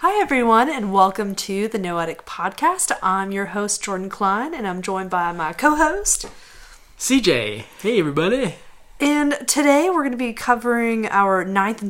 Hi everyone, and welcome to the Noetic podcast. I'm your host, Jordan Cline, and I'm joined by my co-host, CJ. Hey everybody. And today we're going to be covering our ninth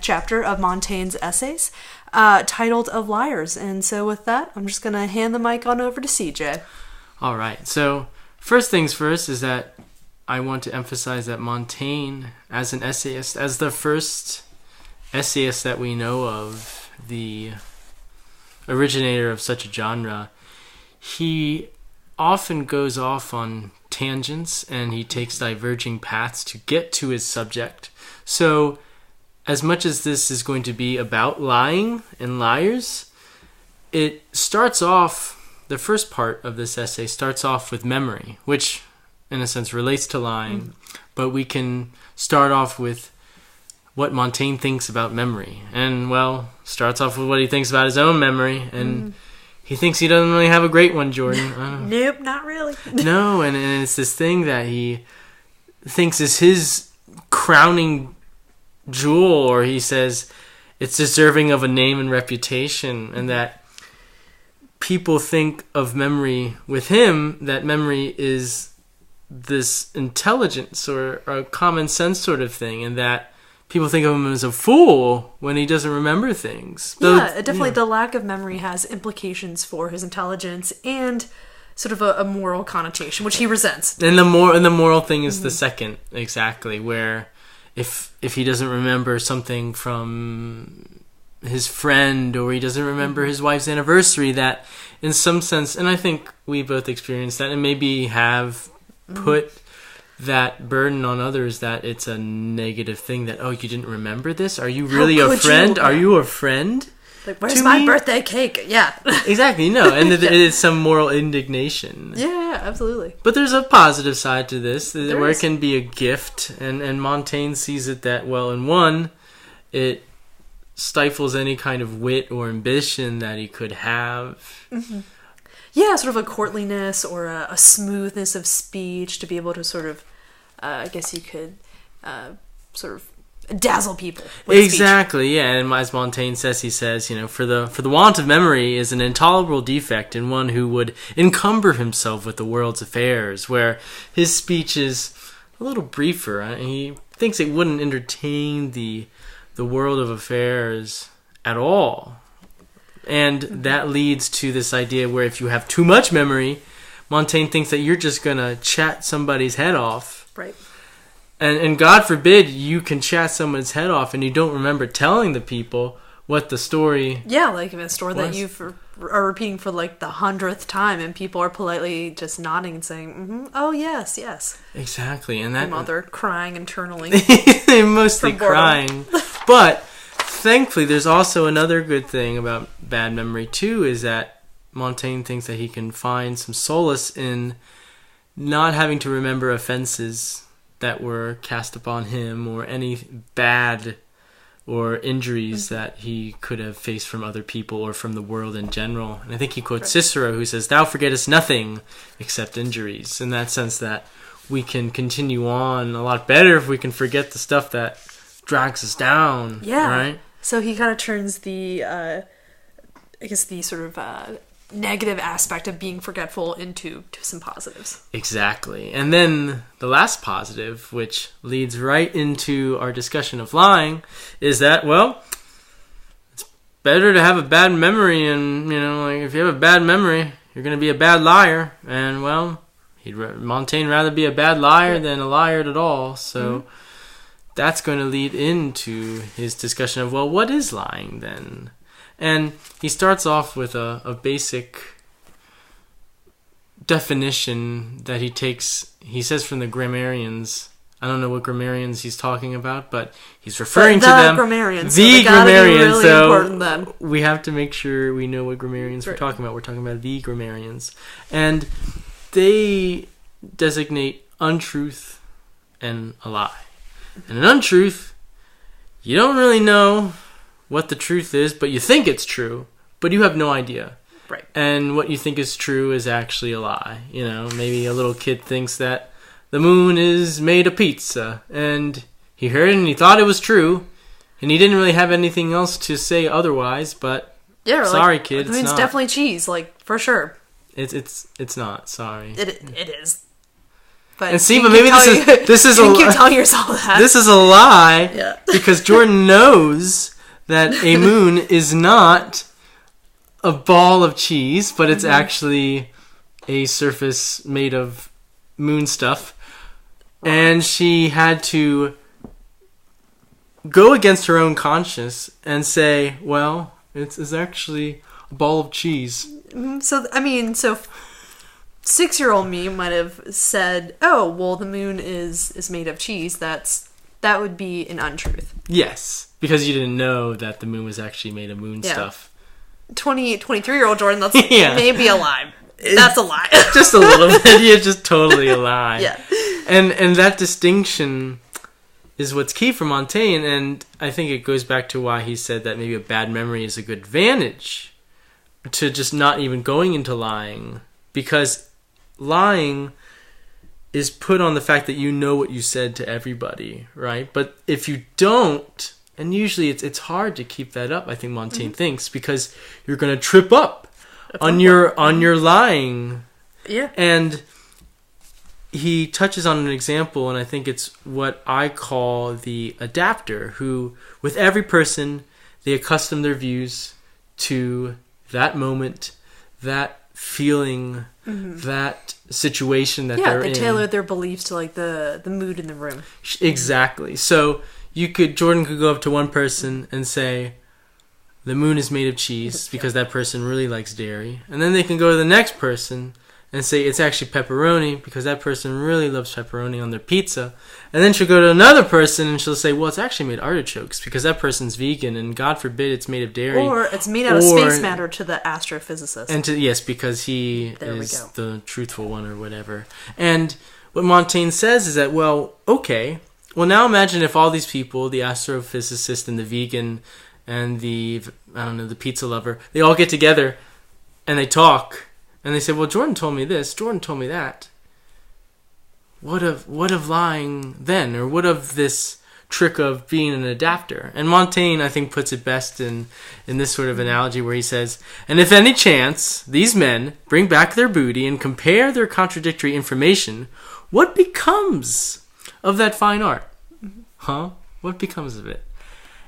chapter of Montaigne's essays, titled Of Liars. And so with that, I'm just going to hand the mic on over to CJ. Alright, so first things first is that I want to emphasize that Montaigne, as an essayist, as the first essayist that we know of, the originator of such a genre, he often goes off on tangents and he takes diverging paths to get to his subject. So, as much as this is going to be about lying and liars, it starts off, the first part of this essay starts off with memory, which in a sense relates to lying, but we can start off with what Montaigne thinks about memory. And, well, starts off with what he thinks about his own memory, and he thinks he doesn't really have a great one, Jordan. Nope, not really. No, and it's this thing that he thinks is his crowning jewel, or he says it's deserving of a name and reputation, and that people think of memory with him, that memory is this intelligence or a common sense sort of thing, and that people think of him as a fool when he doesn't remember things. Definitely the lack of memory has implications for his intelligence and sort of a moral connotation, which he resents. And the moral thing is the second, exactly, where if he doesn't remember something from his friend, or he doesn't remember his wife's anniversary, that in some sense, and I think we both experienced that, and maybe have put that burden on others, that it's a negative thing, that, oh, you didn't remember this? Are you really a friend? Are you a friend? Like, where's my birthday cake? Yeah. Exactly, no. And it is some moral indignation. Yeah, absolutely. But there's a positive side to this, where is. it can be a gift, and Montaigne sees it that, well, in one, it stifles any kind of wit or ambition that he could have. Mm-hmm. Yeah, sort of a courtliness or a smoothness of speech to be able to sort of, I guess you could sort of dazzle people with exactly, speech. Yeah. And as Montaigne says, he says, for the want of memory is an intolerable defect in one who would encumber himself with the world's affairs, where his speech is a little briefer. He thinks it wouldn't entertain the world of affairs at all. And that leads to this idea where if you have too much memory, Montaigne thinks that you're just going to chat somebody's head off. Right. And God forbid you can chat someone's head off and you don't remember telling the people what the story. Yeah, like a story that you are repeating for like the 100th time, and people are politely just nodding and saying, oh, yes, yes. Exactly. And that. Your mother crying internally. They're mostly crying. But thankfully, there's also another good thing about bad memory, too, is that Montaigne thinks that he can find some solace in not having to remember offenses that were cast upon him, or any bad or injuries that he could have faced from other people or from the world in general. And I think he quotes Cicero, who says, "Thou forgettest nothing except injuries," in that sense that we can continue on a lot better if we can forget the stuff that drags us down. Yeah. Right? So he kind of turns the sort of negative aspect of being forgetful into some positives. Exactly. And then the last positive, which leads right into our discussion of lying, is that, well, it's better to have a bad memory, and, like if you have a bad memory, you're going to be a bad liar. And, well, Montaigne rather be a bad liar than a liar at all. So that's going to lead into his discussion of, well, what is lying then? And he starts off with a basic definition that he takes, he says, from the grammarians. I don't know what grammarians he's talking about, but he's referring to them. Grammarians. The grammarians. Really so we have to make sure we know what grammarians we're talking about. We're talking about the grammarians. And they designate untruth and a lie. And an untruth, you don't really know what the truth is, but you think it's true, but you have no idea. Right. And what you think is true is actually a lie. Maybe a little kid thinks that the moon is made of pizza, and he heard it and he thought it was true, And he didn't really have anything else to say otherwise, but yeah, sorry, like, kid, I mean, it's definitely cheese, like, for sure. It's not. Sorry. It is. But and see, but maybe this is you keep telling yourself that. This is a lie. Yeah. Because Jordan knows that a moon is not a ball of cheese, but it's actually a surface made of moon stuff. Wow. And she had to go against her own conscience and say, well, it's actually a ball of cheese. So 6-year-old me might have said, oh, well, the moon is made of cheese. That would be an untruth. Yes, because you didn't know that the moon was actually made of moon stuff. 23-year-old Jordan, that's maybe a lie. That's a lie. Just a little bit. Yeah, just totally a lie. Yeah. And that distinction is what's key for Montaigne, and I think it goes back to why he said that maybe a bad memory is a good advantage to just not even going into lying, because lying is put on the fact that you know what you said to everybody, right? But if you don't, and usually it's hard to keep that up, I think Montaigne thinks, because you're going to trip up on your lying. Yeah. And he touches on an example, and I think it's what I call the adapter, who, with every person, they accustom their views to that moment, that feeling, that situation that they're in. Yeah, they tailor their beliefs to like the mood in the room. Exactly. So Jordan could go up to one person and say, the moon is made of cheese, because that person really likes dairy. And then they can go to the next person and say it's actually pepperoni, because that person really loves pepperoni on their pizza. And then she'll go to another person and she'll say, well, it's actually made artichokes, because that person's vegan, and God forbid it's made of dairy. Or it's made out of space matter to the astrophysicist. And yes, because he is the truthful one or whatever. And what Montaigne says is that, well, okay, well, now imagine if all these people, the astrophysicist and the vegan and the pizza lover, they all get together and they talk. And they say, well, Jordan told me this, Jordan told me that. What of lying then? Or what of this trick of being an adapter? And Montaigne, I think, puts it best in this sort of analogy where he says, and if any chance these men bring back their booty and compare their contradictory information, what becomes of that fine art? Huh? What becomes of it?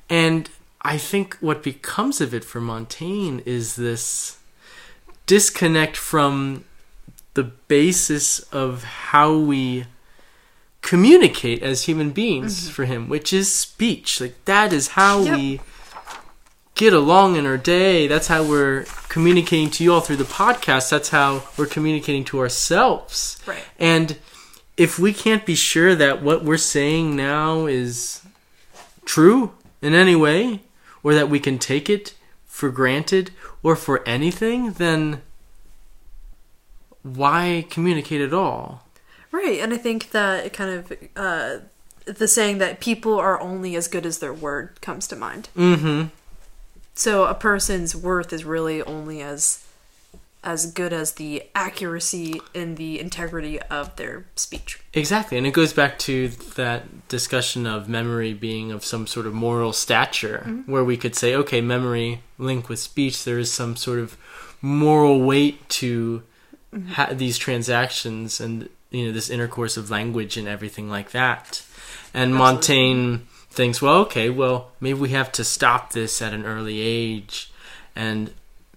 And I think what becomes of it for Montaigne is this disconnect from the basis of how we communicate as human beings for him, which is speech. Like, that is how we get along in our day. That's how we're communicating to you all through the podcast. That's how we're communicating to ourselves. Right. And if we can't be sure that what we're saying now is true in any way, or that we can take it for granted or for anything, then why communicate at all? Right, and I think that it kind of the saying that people are only as good as their word comes to mind. Mm-hmm. So a person's worth is really only as good as the accuracy and the integrity of their speech. Exactly, and it goes back to that discussion of memory being of some sort of moral stature, where we could say, okay, memory linked with speech, there is some sort of moral weight to these transactions and this intercourse of language and everything like that. And absolutely. Montaigne thinks, well, okay, maybe we have to stop this at an early age and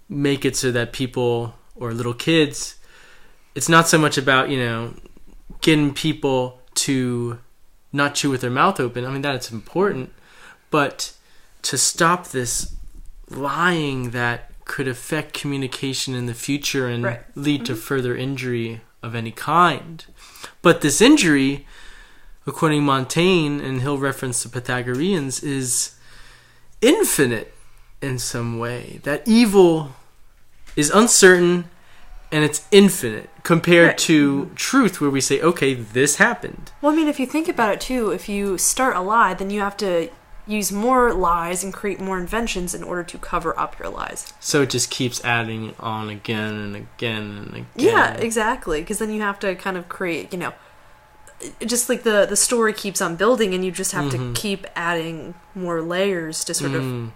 make it so that people or little kids, it's not so much about, getting people to not chew with their mouth open. I mean, that's important, but to stop this lying that could affect communication in the future and lead to further injury of any kind. But this injury, according to Montaigne, and he'll reference the Pythagoreans, is infinite in some way. That evil is uncertain and it's infinite compared to truth, where we say, okay, this happened. Well, I mean, if you think about it too, if you start a lie, then you have to use more lies and create more inventions in order to cover up your lies. So it just keeps adding on again and again and again. Yeah, exactly. Because then you have to kind of create, just like the story keeps on building, and you just have to keep adding more layers to sort of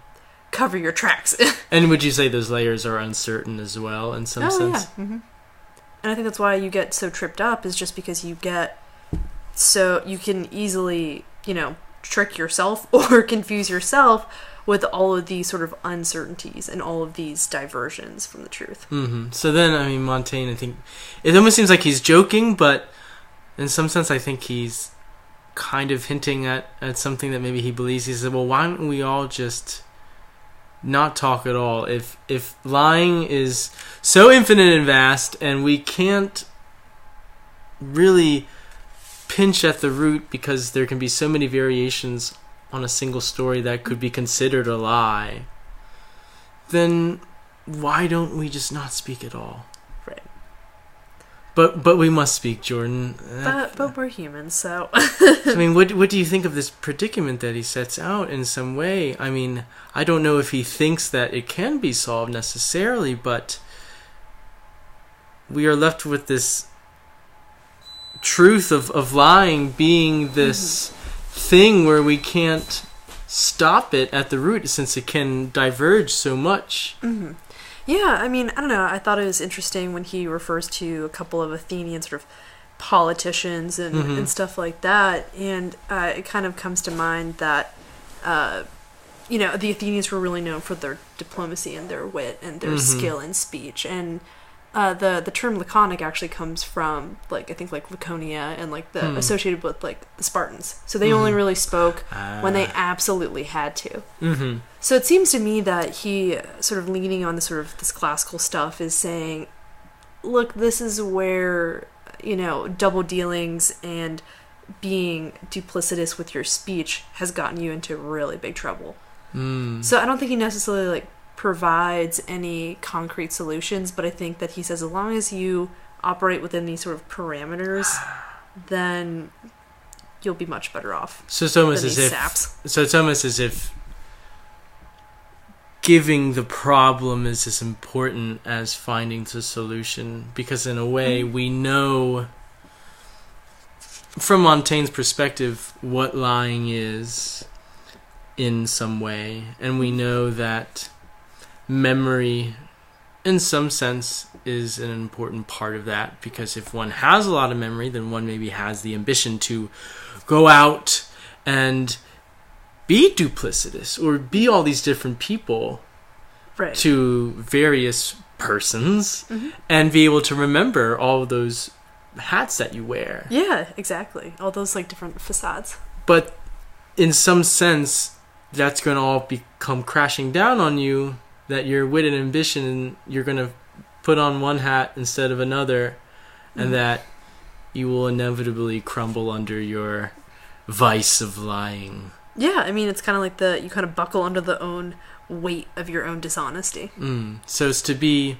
cover your tracks. And would you say those layers are uncertain as well in some sense? Yeah. And I think that's why you get so tripped up, is just because you can easily, trick yourself or confuse yourself with all of these sort of uncertainties and all of these diversions from the truth. So then, I mean, Montaigne, I think it almost seems like he's joking, but in some sense I think he's kind of hinting at something that maybe he believes. He said, well, why don't we all just not talk at all? If lying is so infinite and vast, and we can't really pinch at the root because there can be so many variations on a single story that could be considered a lie, then why don't we just not speak at all? Right. But we must speak, Jordan. But we're humans, so... I mean, what do you think of this predicament that he sets out in some way? I mean, I don't know if he thinks that it can be solved necessarily, but we are left with this truth of lying being this thing where we can't stop it at the root, since it can diverge so much. Yeah, I mean, I don't know. I thought it was interesting when he refers to a couple of Athenian sort of politicians and stuff like that. And it kind of comes to mind that, the Athenians were really known for their diplomacy and their wit and their skill in speech. And the term laconic actually comes from, I think Laconia and the associated with the Spartans. So they only really spoke when they absolutely had to. So it seems to me that he sort of leaning on this classical stuff is saying, look, this is where double dealings and being duplicitous with your speech has gotten you into really big trouble. So I don't think he necessarily provides any concrete solutions, but I think that he says as long as you operate within these sort of parameters, then you'll be much better off. So it's almost as if giving the problem is as important as finding the solution, because in a way we know from Montaigne's perspective what lying is in some way, and we know that memory in some sense is an important part of that, because if one has a lot of memory, then one maybe has the ambition to go out and be duplicitous or be all these different people to various persons and be able to remember all of those hats that you wear. Yeah, exactly. All those different facades. But in some sense, that's going to all come crashing down on you, that your wit and ambition, you're going to put on one hat instead of another, and that you will inevitably crumble under your vice of lying. Yeah, I mean, it's kind of you kind of buckle under the own weight of your own dishonesty. So it's to be...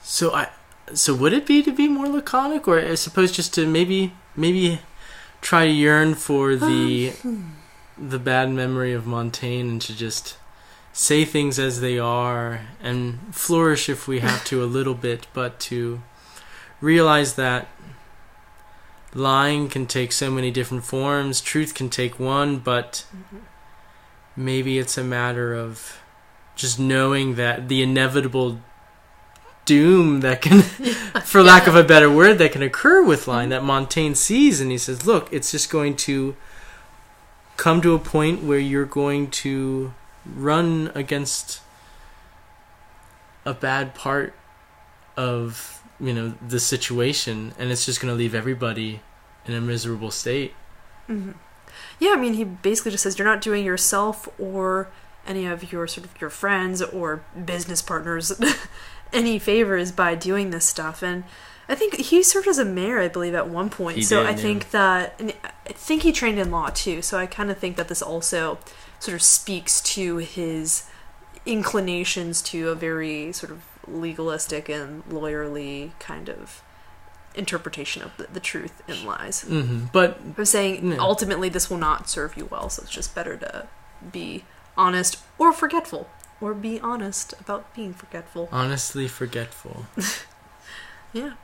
So would it be to be more laconic, or I suppose just to maybe try to yearn for the bad memory of Montaigne, and to just say things as they are and flourish if we have to a little bit, but to realize that lying can take so many different forms, truth can take one, but maybe it's a matter of just knowing that the inevitable doom that can, for lack of a better word, that can occur with lying, that Montaigne sees, and he says, look, it's just going to come to a point where you're going to run against a bad part of the situation, and it's just going to leave everybody in a miserable state. Yeah, I mean, he basically just says you're not doing yourself or any of your your friends or business partners any favors by doing this stuff. And I think he served as a mayor, I believe, at one point. Think that, and I think he trained in law too. So I kind of think that this also sort of speaks to his inclinations to a very sort of legalistic and lawyerly kind of interpretation of the truth and lies. But I'm saying ultimately this will not serve you well, so it's just better to be honest or forgetful, or be honest about being forgetful. Honestly forgetful. Yeah.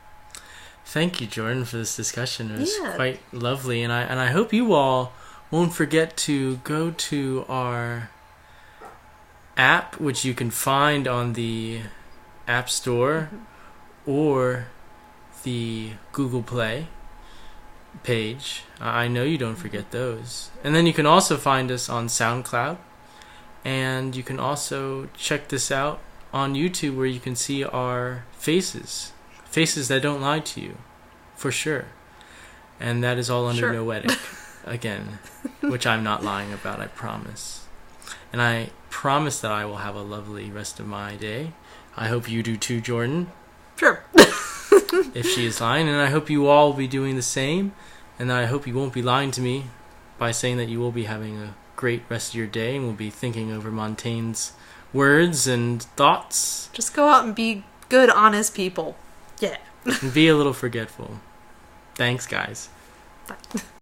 Thank you, Jordan, for this discussion. It was quite lovely, and I hope you all won't forget to go to our app, which you can find on the App Store or the Google Play page. I know you don't forget those. And then you can also find us on SoundCloud, and you can also check this out on YouTube, where you can see our faces that don't lie to you, for sure. And that is all under Noetic, again, which I'm not lying about, I promise. And I promise that I will have a lovely rest of my day. I hope you do too, Jordan. Sure. If she is lying, and I hope you all will be doing the same, and I hope you won't be lying to me by saying that you will be having a great rest of your day and will be thinking over Montaigne's words and thoughts. Just go out and be good, honest people. Yeah. And be a little forgetful. Thanks, guys. Bye.